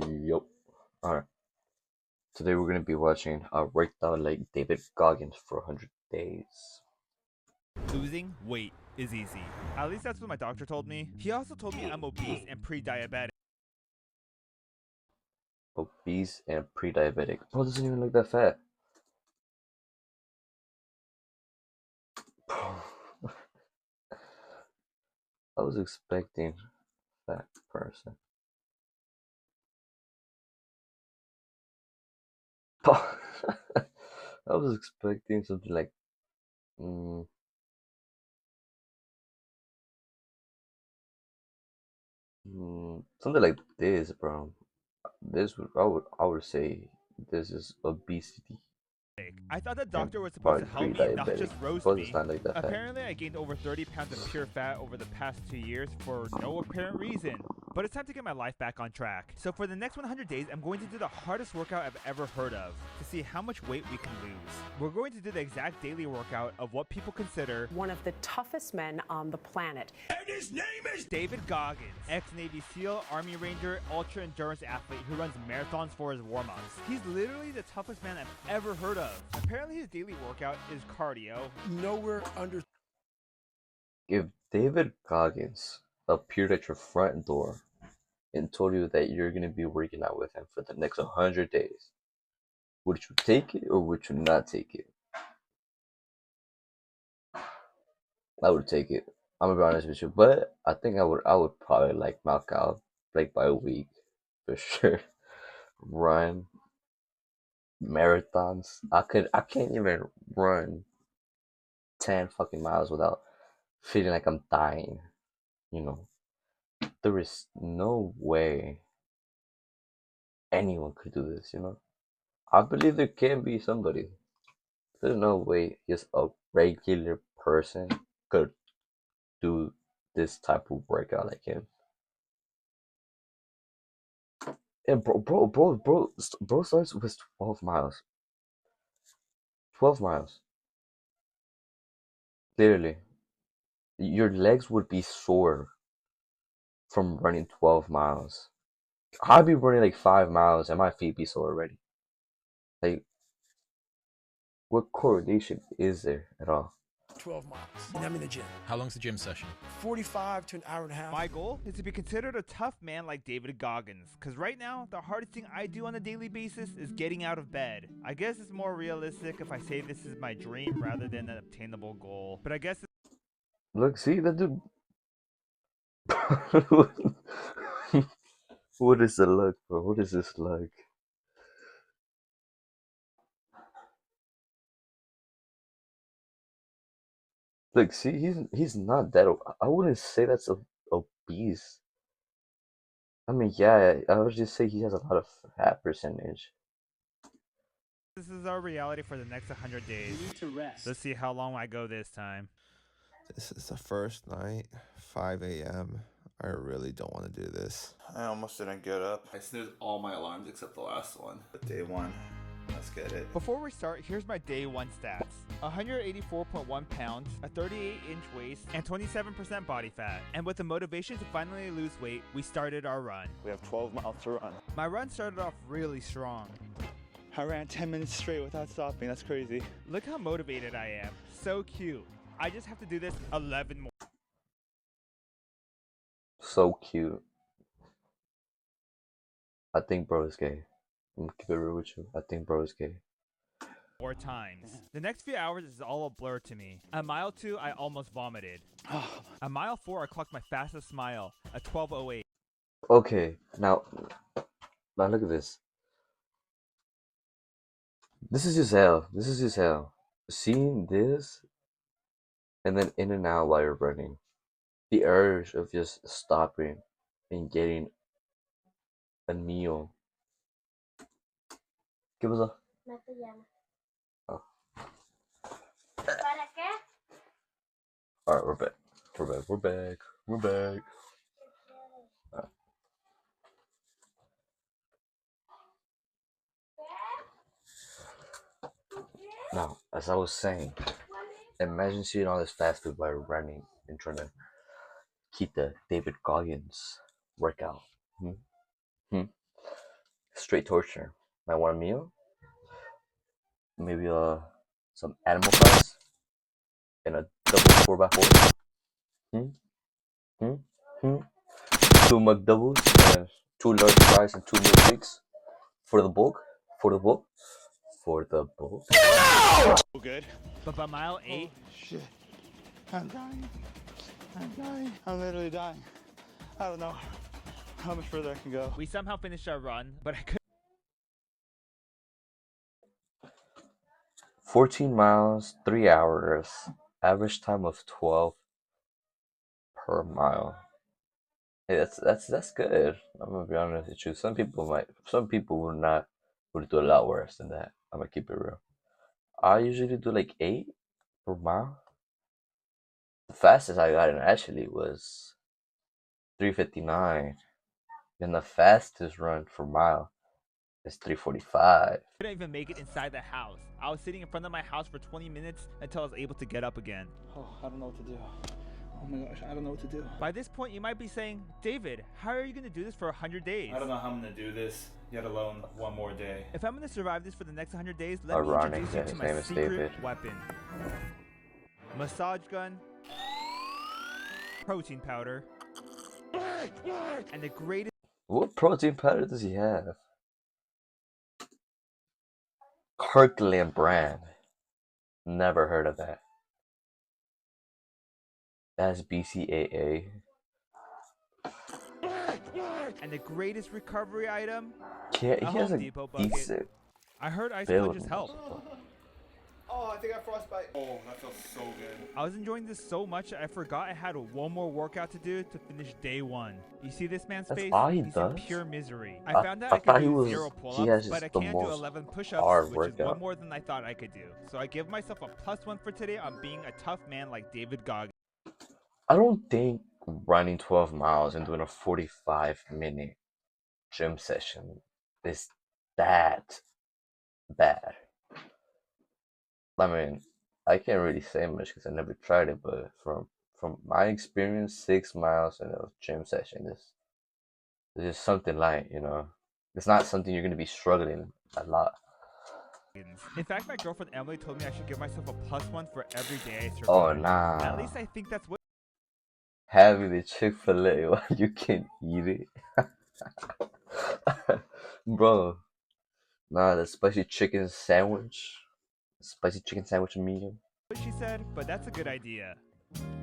Yup. Alright. Today we're gonna be watching Wrecked Out like David Goggins for 100 days. Losing weight is easy. At least that's what my doctor told me. He also told me I'm obese and pre-diabetic. Obese and pre-diabetic. Bro doesn't even look that fat. I was expecting fat person. I was expecting something like something like this, bro. This would I would say this is obesity. I thought the And doctor was supposed to probably help me, not pre-diabetic. just roast But it's me. not like that fat. Apparently, I gained over 30 pounds of pure fat over the past 2 years for no apparent reason. But it's time to get my life back on track. So for the next 100 days, I'm going to do the hardest workout I've ever heard of to see how much weight we can lose. We're going to do the exact daily workout of what people consider one of the toughest men on the planet. And his name is David Goggin, ex-Navy SEAL, Army Ranger, ultra-endurance athlete who runs marathons for his warm-ups. He's literally the toughest man I've ever heard of. Apparently his daily workout is cardio. Nowhere under. If David Goggins appeared at your front door and told you that you're going to be working out with him for the next 100 days, would you take it or would you not take it? I would take it. I'm gonna be honest with you, but I think I would probably like knock out like by a week for sure. Run marathons. I can't even run 10 fucking miles without feeling like I'm dying. You know, there is no way anyone could do this, you know? I believe there can be somebody. There's no way just a regular person could do this type of workout like him. And bro starts with 12 miles. 12 miles. Literally. Your legs would be sore from running 12 miles. I'd be running like 5 miles and my feet be sore already. Like, what correlation is there at all? 12 miles. And I'm in the gym. How long's the gym session? 45 to an hour and a half. My goal is to be considered a tough man like David Goggins, because right now, the hardest thing I do on a daily basis is getting out of bed. I guess it's more realistic if I say this is my dream rather than an obtainable goal, but I guess Look, see that dude. What is the look, bro? What is this look? Look, see, he's not that. I wouldn't say that's obese. I mean, yeah, I would just say he has a lot of fat percentage. this is our reality for the next 100 days. You need to rest. Let's see how long I go this time. This is the first night, 5 a.m. I really don't want to do this. I almost didn't get up. I snoozed all my alarms except the last one. Day one. Let's get it. Before we start, here's my day 1 stats. 184.1 pounds, a 38-inch waist, and 27% body fat. And with the motivation to finally lose weight, we started our run. We have 12 miles to run. My run started off really strong. I ran 10 minutes straight without stopping. That's crazy. Look how motivated I am. So cute. I just have to do this 11 more So cute. I think bro is gay. I'm gonna keep it real with you. I think bro is gay. times. The next few hours is all a blur to me. At mile 2, I almost vomited. At mile 4, I clocked my fastest mile, a 12:08. Okay, now look at this. This is just hell. This is just hell. Seeing this and then in and out while you're running. The urge of just stopping and getting a meal. ¿Qué pasó? No te llama. Oh. ¿Para qué? Alright, we're back. We're back. Alright. Now, as I was saying, imagine seeing all this fast food while you're running and trying to keep the David Goggins workout. Straight torture. I want a meal, maybe some animal fries and a double 4x4. Hmm? Hmm? Hmm? Two McDoubles and two large fries and two milkshakes for the bulk. For the bulk. For the bulk. So good. But by mile 8, Shit. I'm dying. I'm dying. I'm literally dying. I don't know how much further I can go. we somehow finished our run, but I could 14 miles, 3 hours, average time of 12 per mile. Hey, that's good. I'm gonna be honest with you. Some people would do a lot worse than that. I'm gonna keep it real. I usually do like 8 per mile. The fastest I got in actually was 3:59, and the fastest run for mile is 3:45. couldn't even make it inside the house. I was sitting in front of my house for 20 minutes until I was able to get up again. Oh, I don't know what to do. Oh my gosh, I don't know what to do. By this point, you might be saying, David, how are you going to do this for 100 days? I don't know how I'm gonna do this, yet alone one more day. If I'm going to survive this for the next 100 days, let me Ironic introduce you that to his my name is secret David. weapon. Massage gun, protein powder, and the greatest What protein powder does he have? Kirkland brand. Never heard of that. That's BCAA. and the greatest recovery item, Yeah, a he has Home a Depot bucket. decent I heard ice build. plunges help. Oh, I think I frostbite. Oh, that feels so good. I was enjoying this so much I forgot I had one more workout to do to finish day 1. You see this man's That's face? all he He's does? in pure misery. I I- found out I I could thought he do was- 0 he pull-ups, has but I just the can't do most 11 hard push-ups, which is workout. one more than I thought I could do. So I give myself a +1 for today on being a tough man like David Goggin. I don't think running 12 miles and doing a 45-minute gym session is that bad. I mean, I can't really say much because I never tried it, but from my experience, 6 miles in a gym session is just something light, you know. It's not something you're gonna be struggling a lot. In fact, my girlfriend Emily told me I should give myself a +1 for every day I survive. Oh At nah, least I think that's what having the Chick-fil-A while you can eat it, bro. Nah, the spicy chicken sandwich medium. she said, but that's a good idea.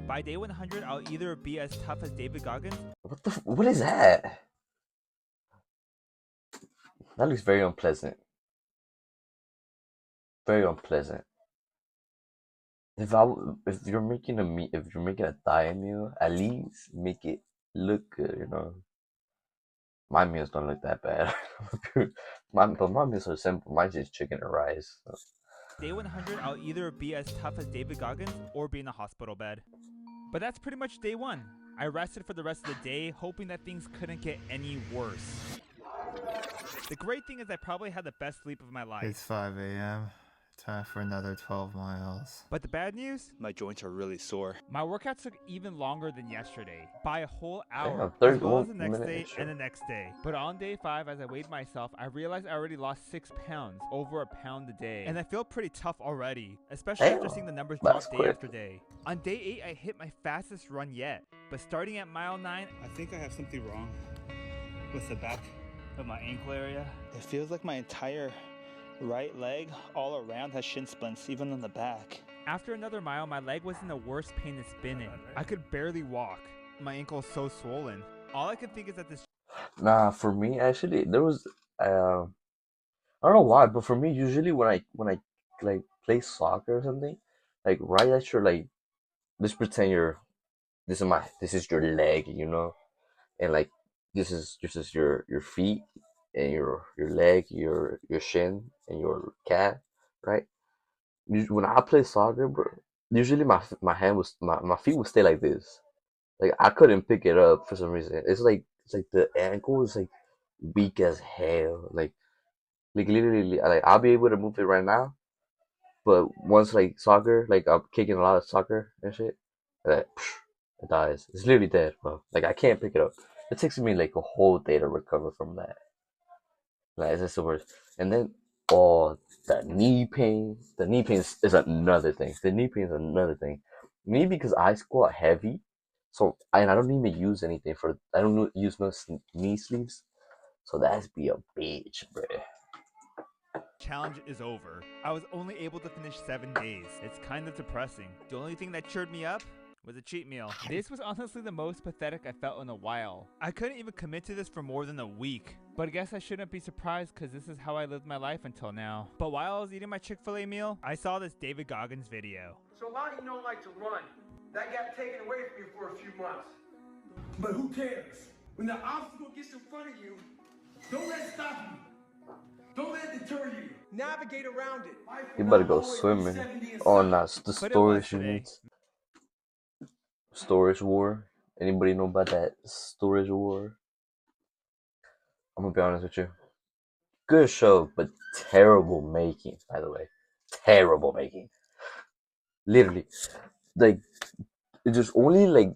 By day 100, I'll either be as tough as David Goggins What is that? That looks very unpleasant. Very unpleasant. If you're making if you're making a diet meal, at least make it look good, you know. My meals don't look that bad. But my meals are simple. Mine's just chicken and rice. So. Day 100, I'll either be as tough as David Goggins or be in a hospital bed. But that's pretty much day 1. I rested for the rest of the day, hoping that things couldn't get any worse. The great thing is I probably had the best sleep of my life. It's 5 a.m. Time for another 12 miles. But the bad news? My joints are really sore. My workout took even longer than yesterday, by a whole hour, Damn, as 30 well as the next minute day intro. and the next day. But on day 5, as I weighed myself, I realized I already lost 6 pounds, over a pound a day. And I feel pretty tough already, especially after Damn, seeing the numbers that's drop day quick. after day. On day 8, I hit my fastest run yet, but starting at mile 9, I think I have something wrong with the back of my ankle area. It feels like my entire right leg all around has shin splints, even on the back. after another mile, my leg was in the worst pain it's been in. I could barely walk. My ankle is so swollen. All I could think is that this Nah, for me actually, there was I don't know why, but for me, usually when I like play soccer or something, like right at your like, let's pretend this is your leg, you know, and like this is your feet and your leg, your shin and your calf, right? When I play soccer, bro, usually my feet would stay like this. Like I couldn't pick it up for some reason. It's like the ankle is like weak as hell. Like literally, like I'll be able to move it right now, but once like soccer, like I'm kicking a lot of soccer and shit, like it dies. It's literally dead, bro. Like I can't pick it up. It takes me like a whole day to recover from that. Like it's just the worst. And then oh, the knee pain. The knee pain is another thing. The knee pain is another thing. Me because I squat heavy, so and I don't even use anything for. I don't use no knee sleeves, so that's be a bitch, bro. Challenge is over. I was only able to finish 7 days. It's kind of depressing. The only thing that cheered me up was a cheat meal. This was honestly the most pathetic I felt in a while. I couldn't even commit to this for more than a week. But I guess I shouldn't be surprised because this is how I lived my life until now. But while I was eating my Chick-fil-A meal, I saw this David Goggins video. So a lot of you don't like to run. That got taken away from you for a few months. But who cares? When the obstacle gets in front of you, don't let it stop you. Don't let it deter you. Navigate around it. You better go swimming. Oh, nah, the But it was storage today. units. Storage war. Anybody know about that storage war? I'm gonna be honest with you. Good show, but terrible making, by the way. Terrible making. Literally. Like, there's only like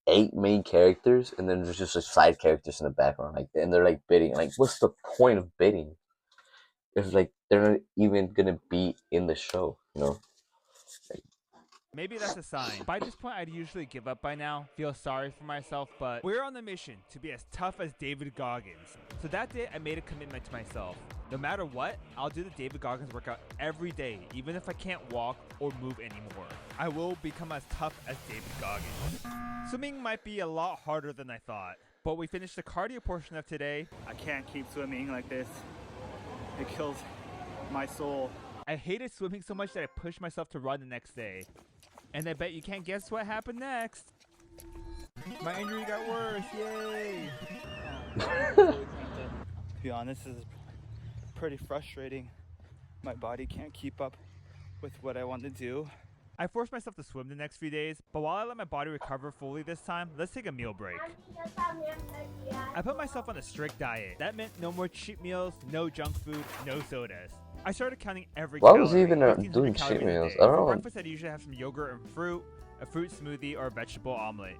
8 main characters, and then there's just like side characters in the background. Like, and they're like bidding. Like, what's the point of bidding? If like they're not even gonna be in the show, you know? Maybe that's a sign. By this point, I'd usually give up by now, feel sorry for myself, but we're on the mission to be as tough as David Goggins. So that day, I made a commitment to myself. No matter what, I'll do the David Goggins workout every day, even if I can't walk or move anymore. I will become as tough as David Goggins. Swimming might be a lot harder than I thought, but we finished the cardio portion of today. I can't keep swimming like this. It kills my soul. I hated swimming so much that I pushed myself to run the next day. And I bet you can't guess what happened next. My injury got worse, yay! To be honest, this is pretty frustrating. My body can't keep up with what I want to do. I forced myself to swim the next few days, but while I let my body recover fully this time, let's take a meal break. I put myself on a strict diet. That meant no more cheat meals, no junk food, no sodas. I started counting every Why calorie. was he even 1,500 doing calories cheat a meals? day. I don't For know. breakfast, I'd usually have some yogurt and fruit, a fruit smoothie, or a vegetable omelet.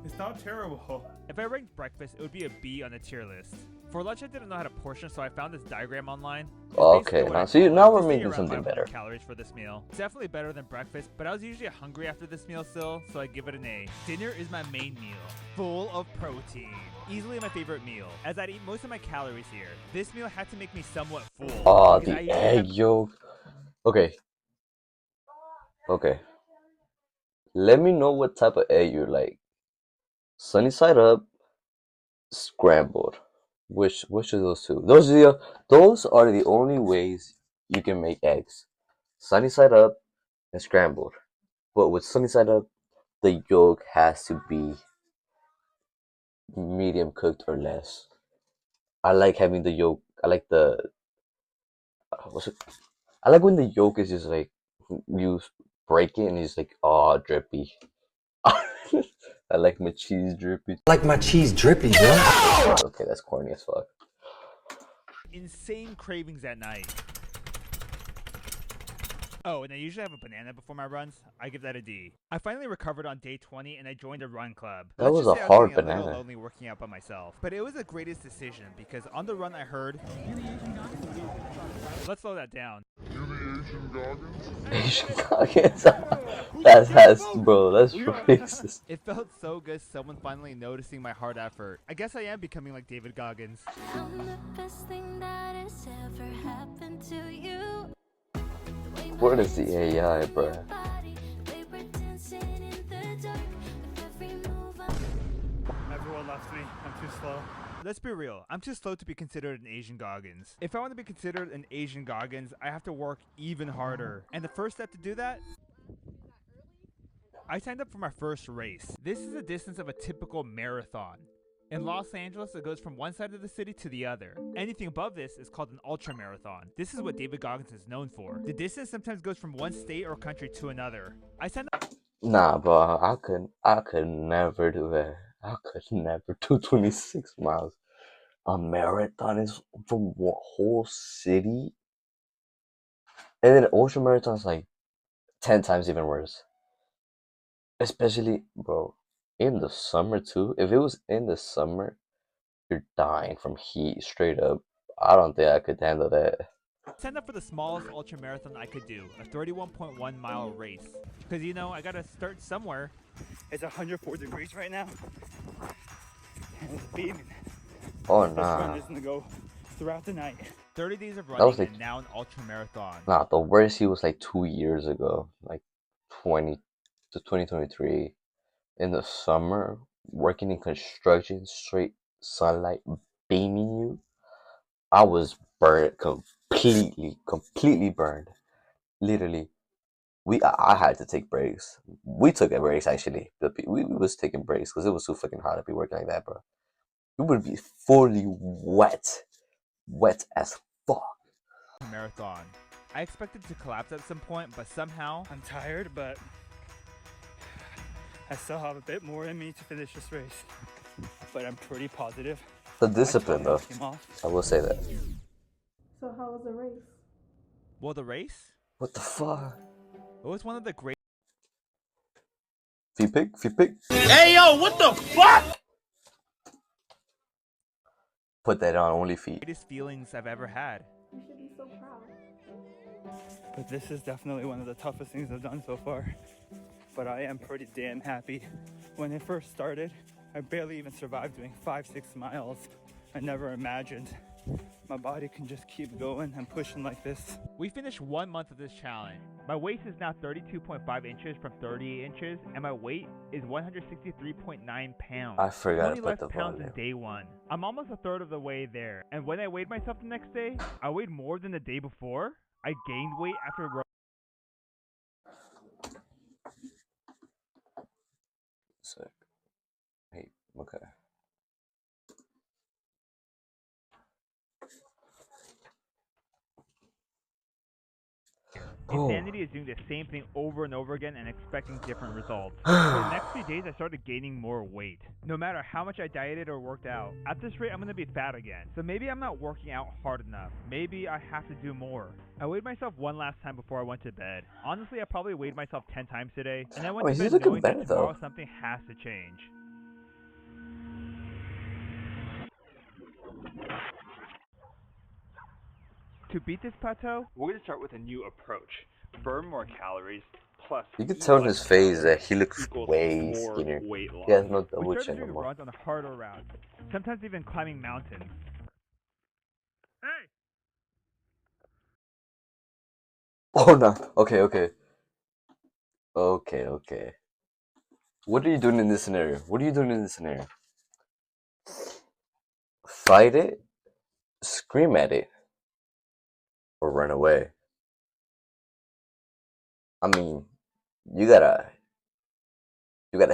It's not terrible. If I ranked breakfast, it would be a B on the tier list. For lunch, I didn't know how to portion, so I found this diagram online. It's Okay, basically what now I see, call now it. we're Just eat making around something 500 better. calories for this meal. It's definitely better than breakfast, but I was usually hungry after this meal still, so I give it an A. Dinner is my main meal, full of protein. Easily my favorite meal, as I'd eat most of my calories here. This meal had to make me somewhat full. Oh, because I the usually egg have- yolk. Okay. Okay. Let me know what type of egg you like. Sunny side up, scrambled. Which of those two? Those are the only ways you can make eggs. Sunny side up and scrambled. But with sunny side up, the yolk has to be medium cooked or less. I like having the yolk. I like the what's it? I like when the yolk is just like you break it and it's like oh drippy. I like my cheese drippy. I like my cheese drippy, bro. Okay, that's corny as fuck. insane cravings at night. Oh, and I usually have a banana before my runs. I give that a D. I finally recovered on day 20 and I joined a run club. That Let's was just a say I hard getting a little banana. lonely working out by myself. But it was the greatest decision because on the run I heard... Let's slow that down. Asian Goggins. That's bro. That's racist. It felt so good someone finally noticing my hard effort. I guess I am becoming like David Goggins. I'm the best thing that has ever happened to you. What is the AI, bro? Everyone left me. I'm too slow. Let's be real, I'm too slow to be considered an Asian Goggins. If I want to be considered an Asian Goggins, I have to work even harder. And the first step to do that? I signed up for my first race. This is the distance of a typical marathon. In Los Angeles, it goes from one side of the city to the other. Anything above this is called an ultra marathon. This is what David Goggins is known for. The distance sometimes goes from one state or country to another. I signed up. Nah, bro. I could never do that. I could never do 26 miles. A marathon is from one whole city, and then ultra marathon is like 10 times even worse. Especially, bro, in the summer too. If it was in the summer, You're dying from heat straight up. I don't think I could handle that. Signed up for the smallest ultra marathon I could do, a 31.1 mile race. Because, you know, I gotta start somewhere. It's 104 degrees right now, and it's beaming. Oh This run nah. is gonna go throughout the night. 30 days of That running was like and now an ultra marathon. nah. The worst he was like 2 years ago, like 20 to 2023, in the summer, working in construction, straight sunlight beaming you. I was burned completely burned. Literally, I had to take breaks. We took a breaks actually. We was taking breaks because it was too fucking hot to be working like that, bro. You would be fully wet as fuck. Marathon. I expected to collapse at some point, but somehow I'm tired, but I still have a bit more in me to finish this race. But I'm pretty positive. The discipline, though. I will say that. So how was the race? Well, the race? What the fuck? It was one of the great. Feet pick. Hey yo, what the fuck? Put that on only feet. Greatest feelings I've ever had. You should be so proud. But this is definitely one of the toughest things I've done so far. But I am pretty damn happy. When it first started, I barely even survived doing 5-6 miles. I never imagined my body can just keep going and pushing like this. We finished 1 month of this challenge. My waist is now 32.5 inches from 38 inches, and my weight is 163.9 pounds. I forgot 20 to less put the pounds volume. in day one. I'm almost a third of the way there, and when I weighed myself the next day, I weighed more than the day before. I gained weight after Sick. Hey, okay. Insanity is doing the same thing over and over again and expecting different results. For the next few days, I started gaining more weight. No matter how much I dieted or worked out, at this rate, I'm going to be fat again. So maybe I'm not working out hard enough. Maybe I have to do more. I weighed myself one last time before I went to bed. Honestly, I probably weighed myself 10 times today, and I went to he's bed looking knowing better, that tomorrow though. something has to change. To beat this plateau, we're going to start with a new approach. Burn more calories, plus You can eat tell in less his face that calories he looks equals way more skinnier. weight loss. He has no We double started chin no doing more. runs on the harder routes, sometimes even climbing mountains. Hey! Oh no. Okay. What are you doing in this scenario? Fight it, scream at it, or run away. I mean, you gotta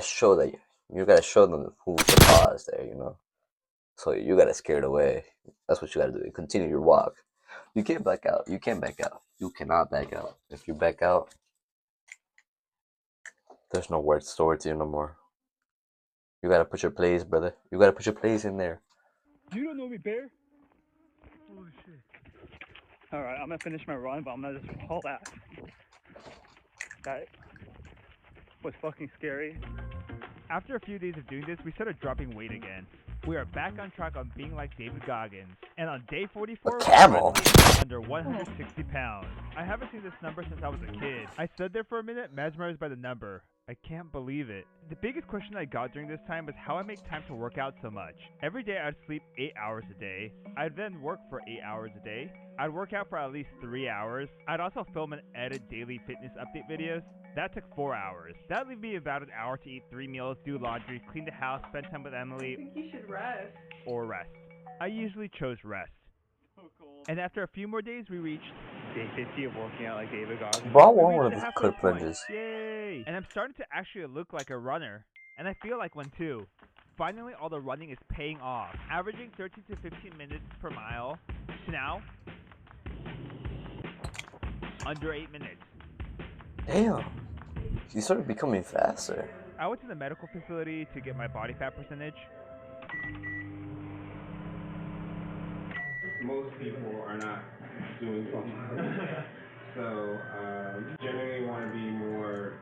show that you gotta show them who's the boss there, you know. So you gotta scare it away. That's what you gotta do. Continue your walk. You can't back out. You can't back out. You cannot back out. If you back out, there's no word stored to you no more. You gotta put your plays, brother. You gotta put your plays in there. You don't know me, Bear? Holy shit. Alright, I'm gonna finish my run, but I'm gonna just haul that. That was fucking scary. After a few days of doing this, we started dropping weight again. We are back on track on being like David Goggin. And on day 44, A camel? we're under 160 pounds. I haven't seen this number since I was a kid. I stood there for a minute, mesmerized by the number. I can't believe it. The biggest question I got during this time was how I make time to work out so much. Every day I'd sleep 8 hours a day. I'd then work for 8 hours a day. I'd work out for at least 3 hours. I'd also film and edit daily fitness update videos. That took 4 hours. That leave me about an hour to eat 3 meals, do laundry, clean the house, spend time with Emily. I think you should rest. Or rest. I usually chose rest. So cold. And after a few more days, we reached Day 50 of working out like David Goggin. Bro, I we want reached one of the his halfway clip point. plunges. Yay! And I'm starting to actually look like a runner. And I feel like one too. Finally, all the running is paying off. Averaging 13 to 15 minutes per mile to now, under 8 minutes. Damn. You started becoming faster. I went to the medical facility to get my body fat percentage. Most people are not doing functional. So generally want to be more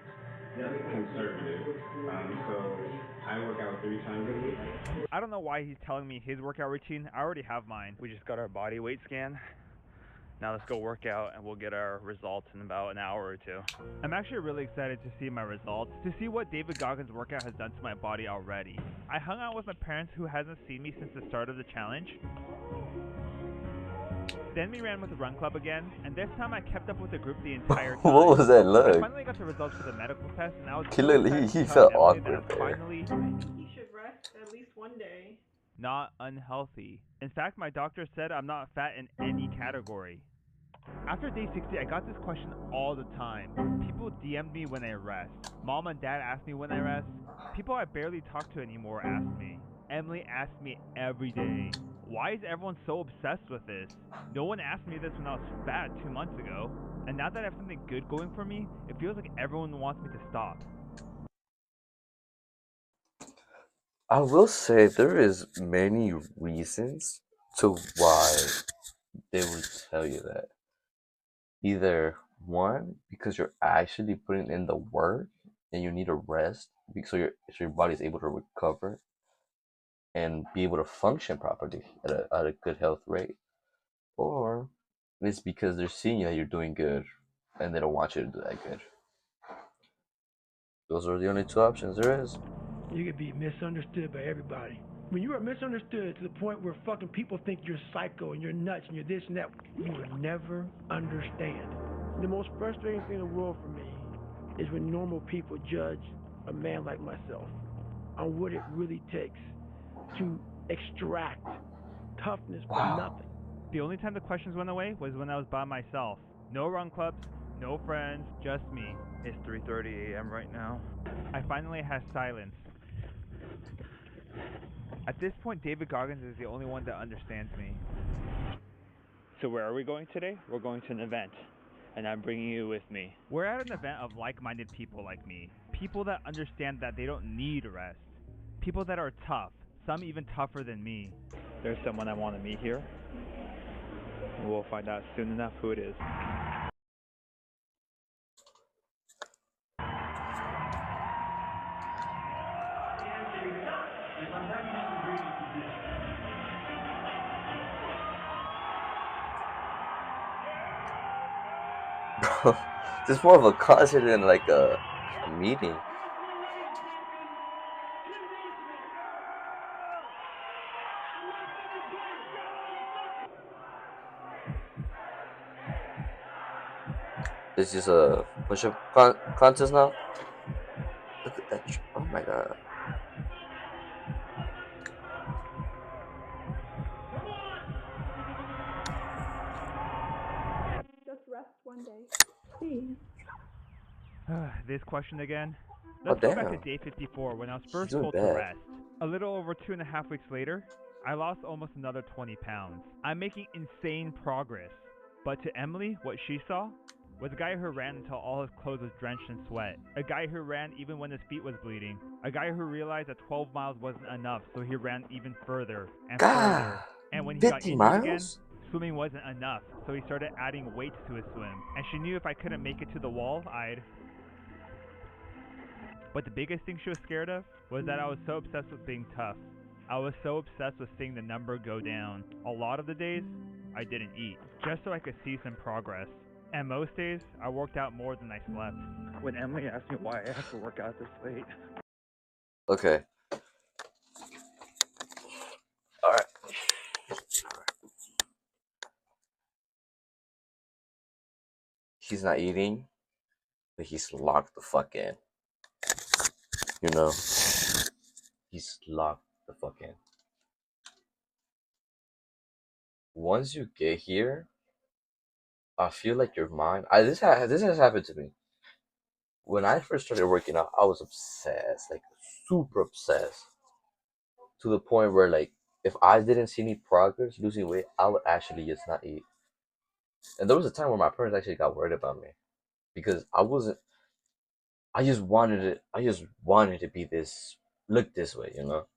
conservative. So I work out 3 times a week. I don't know why he's telling me his workout routine. I already have mine. We just got our body weight scan. Now let's go work out and we'll get our results in about an hour or two. I'm actually really excited to see my results, to see what David Goggins' workout has done to my body already. I hung out with my parents who hasn't seen me since the start of the challenge. Then we ran with the run club again, and this time I kept up with the group the entire time. What was that I look? finally got the results for the medical test, and I was He so looked, excited he to tell felt Emily that awkward I'm there. finally I think he should rest at least one day. not unhealthy. In fact, my doctor said I'm not fat in any category. After day 60, I got this question all the time. People DM'd me when I rest. Mom and dad asked me when I rest. People I barely talk to anymore ask me. Emily asks me every day. Why is everyone so obsessed with this? No one asked me this when I was fat 2 months ago. And now that I have something good going for me, it feels like everyone wants me to stop. I will say there is many reasons to why they would tell you that. Either one, because you're actually putting in the work and you need a rest, so your body's able to recover and be able to function properly at a good health rate, or it's because they're seeing that you're doing good and they don't want you to do that good. Those are the only two options there is. You could be misunderstood by everybody. When you are misunderstood to the point where fucking people think you're psycho and you're nuts and you're this and that, you will never understand. The most frustrating thing in the world for me is when normal people judge a man like myself on what it really takes to extract toughness from nothing. The only time the questions went away was when I was by myself. No run clubs, no friends, just me. It's 3:30 a.m. right now. I finally had silence. At this point, David Goggins is the only one that understands me. So where are we going today? We're going to an event, and I'm bringing you with me. We're at an event of like-minded people like me. People that understand that they don't need rest. People that are tough, some even tougher than me. There's someone I want to meet here. We'll find out soon enough who it is. Bro, this is more of a concert than like a meeting. This is a push-up contest now. Look at that! Oh my god! Just rest one day. Please. This question again? Oh Let's go back to damn! day 54 when I was She's first doing told to bad. rest. A little over 2.5 weeks later, I lost almost another 20 pounds. I'm making insane progress. But to Emily, what she saw was a guy who ran until all his clothes was drenched in sweat. A guy who ran even when his feet was bleeding. A guy who realized that 12 miles wasn't enough, so he ran even further and God, further. And when he got 50 injured again, miles? swimming wasn't enough, so he started adding weights to his swim. And she knew if I couldn't make it to the wall, I'd... But the biggest thing she was scared of was that I was so obsessed with being tough. I was so obsessed with seeing the number go down. A lot of the days, I didn't eat, just so I could see some progress. And most days, I worked out more than I slept. When Emily asked me why I have to work out this late. Okay. Alright. He's not eating, but he's locked the fuck in. You know? He's locked the fuck in. Once you get here, I feel like your mind. This has happened to me. When I first started working out, I was obsessed, like super obsessed, to the point where like if I didn't see any progress losing weight, I would actually just not eat. And there was a time where my parents actually got worried about me because I wasn't. I just wanted it. I just wanted to be this, look this way, you know.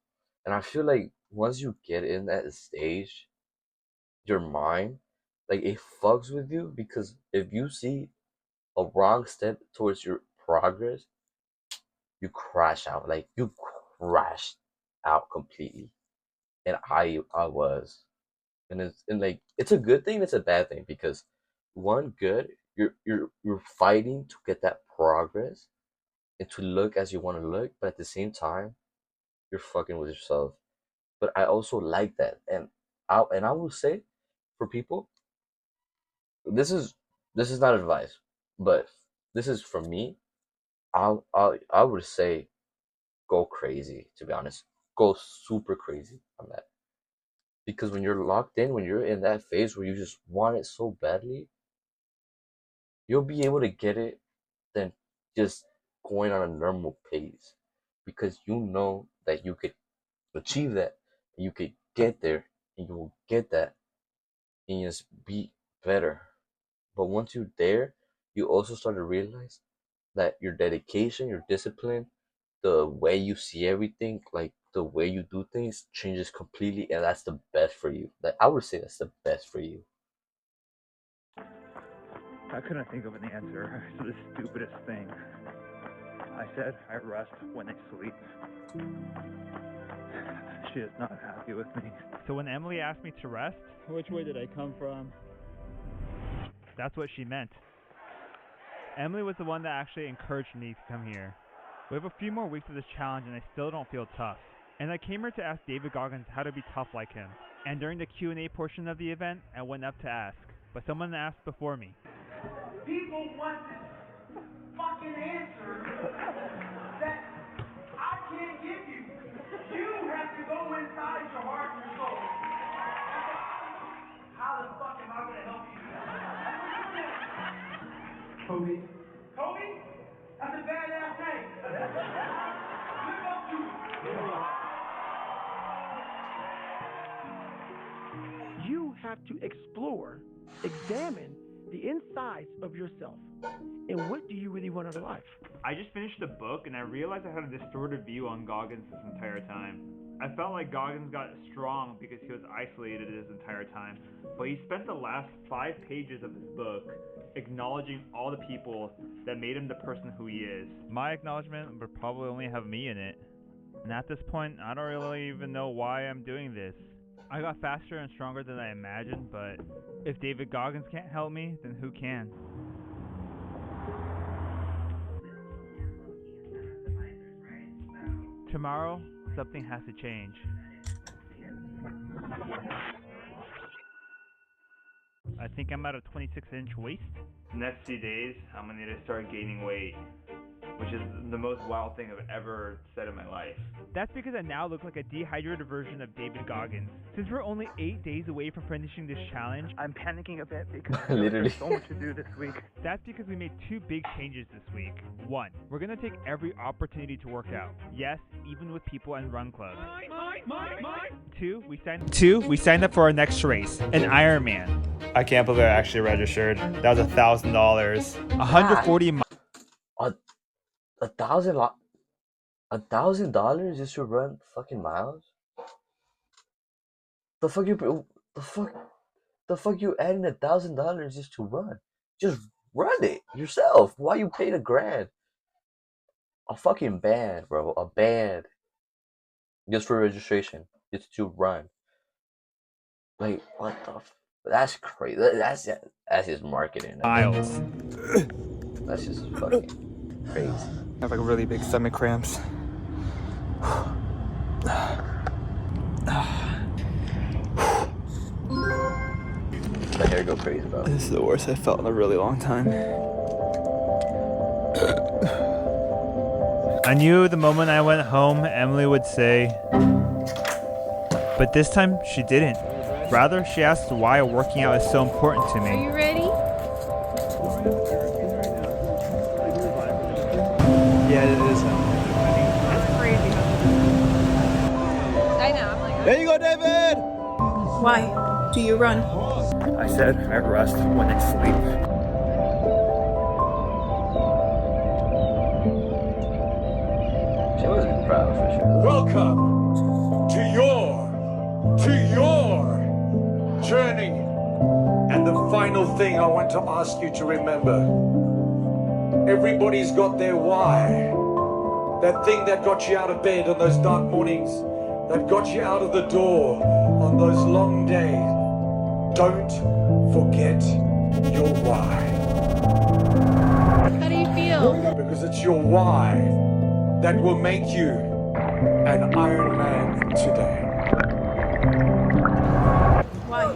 And I feel like once you get in that stage, your mind, like it fucks with you because if you see a wrong step towards your progress, you crash out. Like you crashed out completely. And I was. And like it's a good thing, it's a bad thing because one good, you're fighting to get that progress and to look as you want to look, but at the same time, you're fucking with yourself. But I also like that. And I will say for people, this is this is not advice, but this is for me. I would say go crazy, to be honest. Go super crazy on that. Because when you're locked in, when you're in that phase where you just want it so badly, you'll be able to get it than just going on a normal pace. Because you know that you could achieve that, you could get there, and you will get that, and just be better. But once you're there, you also start to realize that your dedication, your discipline, the way you see everything, like the way you do things changes completely, and that's the best for you. Like I would say that's the best for you. I couldn't think of an answer to the stupidest thing. I said I rest when I sleep. She is not happy with me. So when Emily asked me to rest, Which way did I come from? that's what she meant. Emily was the one that actually encouraged me to come here. We have a few more weeks of this challenge and I still don't feel tough. And I came here to ask David Goggins how to be tough like him. And during the Q&A portion of the event, I went up to ask, but someone asked before me. People want this fucking answer that I can't give you. You have to go inside your heart and your soul. How the fuck am I gonna help you? Toby? That's a badass name. Live up to it. You have to explore, examine the insides of yourself. And what do you really want out of life? I just finished the book and I realized I had a distorted view on Goggins this entire time. I felt like Goggins got strong because he was isolated this entire time, but he spent the last 5 pages of his book acknowledging all the people that made him the person who he is. My acknowledgement would probably only have me in it. And at this point, I don't really even know why I'm doing this. I got faster and stronger than I imagined, but if David Goggins can't help me, then who can? Tomorrow, something has to change. I think I'm at a 26-inch waist. Next few days, I'm gonna need to start gaining weight, which is the most wild thing I've ever said in my life. That's because I now look like a dehydrated version of David Goggins. Since we're only 8 days away from finishing this challenge, I'm panicking a bit because Literally. there's so much to do this week. that's because we made 2 big changes this week. 1, we're gonna take every opportunity to work out. Yes, even with people in run clubs. 2, we signed up for our next race, an Ironman. I can't believe I actually registered. That was $1,000. 140 miles. $1,000 just to run fucking miles? The fuck you adding $1,000 just to run? Just run it yourself. Why you paid $1,000? A fucking band, bro. A band. Just for registration. Just to run. Like, what the that's crazy. That's just marketing. Miles. That's just fucking crazy. I have like really big stomach cramps. My hair go crazy, bro. This is the worst I've felt in a really long time. I knew the moment I went home, Emily would say, but this time she didn't. Rather, she asked why working out is so important to me. Are you ready? Yeah, it is. That's crazy. I know, I'm like, There you go, David! Why do you run? I said I rest when I sleep. She must be proud for sure. Welcome to your journey. And the final thing I want to ask you to remember. Everybody's got their why. That thing that got you out of bed on those dark mornings, that got you out of the door on those long days. Don't forget your why. How do you feel? Because it's your why that will make you an Iron Man today. Why?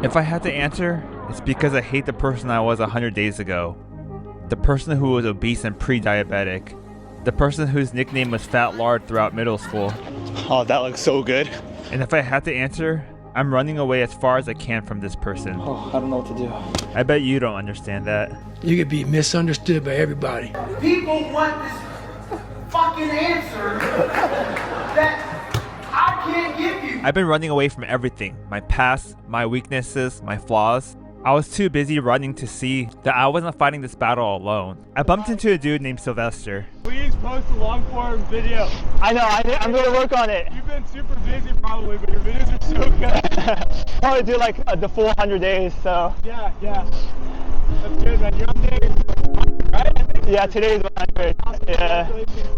If I had to answer, it's because I hate the person I was 100 days ago. The person who was obese and pre-diabetic. The person whose nickname was Fat Lard throughout middle school. Oh, that looks so good. And if I had to answer, I'm running away as far as I can from this person. Oh, I don't know what to do. I bet you don't understand that. You could be misunderstood by everybody. People want this fucking answer that I can't give you. I've been running away from everything. My past, my weaknesses, my flaws. I was too busy running to see that I wasn't fighting this battle alone. I bumped into a dude named Sylvester. Please post a long form video. I know, I'm going to work on it. You've been super busy probably, but your videos are so good. Probably do like the full 100 days, so. Yeah. That's good, man. You're on day, right? Yeah, today's 100. Yeah.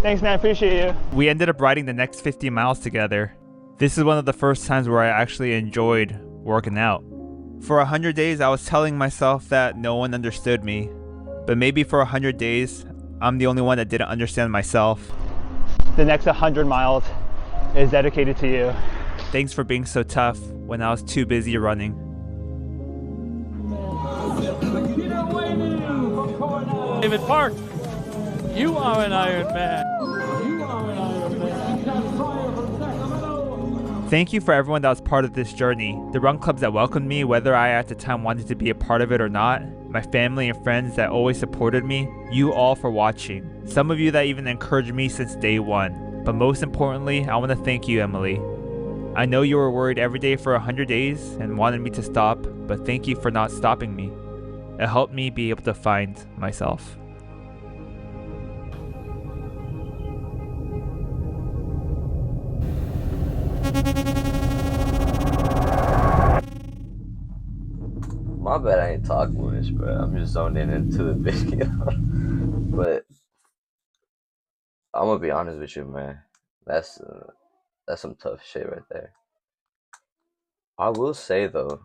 Thanks, man. Appreciate you. We ended up riding the next 50 miles together. This is one of the first times where I actually enjoyed working out. For 100 days, I was telling myself that no one understood me. But maybe for 100 days, I'm the only one that didn't understand myself. The next 100 miles is dedicated to you. Thanks for being so tough when I was too busy running. David Park, you are an Iron Man. Thank you for everyone that was part of this journey. The run clubs that welcomed me, whether I at the time wanted to be a part of it or not. My family and friends that always supported me. You all for watching. Some of you that even encouraged me since day one. But most importantly, I want to thank you, Emily. I know you were worried every day for 100 days and wanted me to stop, but thank you for not stopping me. It helped me be able to find myself. My bad, I ain't talking much, bro. I'm just zoning into the video. But I'm gonna be honest with you, man. That's some tough shit right there. I will say though,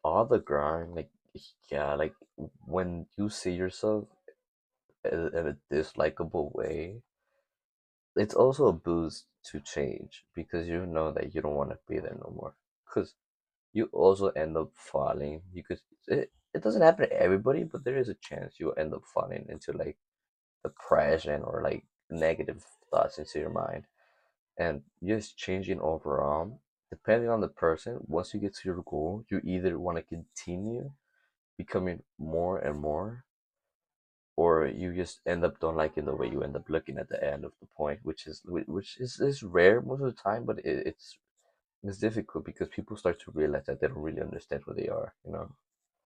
all the grind, like, yeah, like when you see yourself in a dislikable way, it's also a boost to change because you know that you don't want to be there no more. Because you also end up falling. It doesn't happen to everybody, but there is a chance you'll end up falling into like depression or like negative thoughts into your mind. And just changing overall, depending on the person, once you get to your goal, you either want to continue becoming more and more, or you just end up don't liking the way you end up looking at the end of the point, which is rare most of the time, but it's difficult because people start to realize that they don't really understand who they are, you know.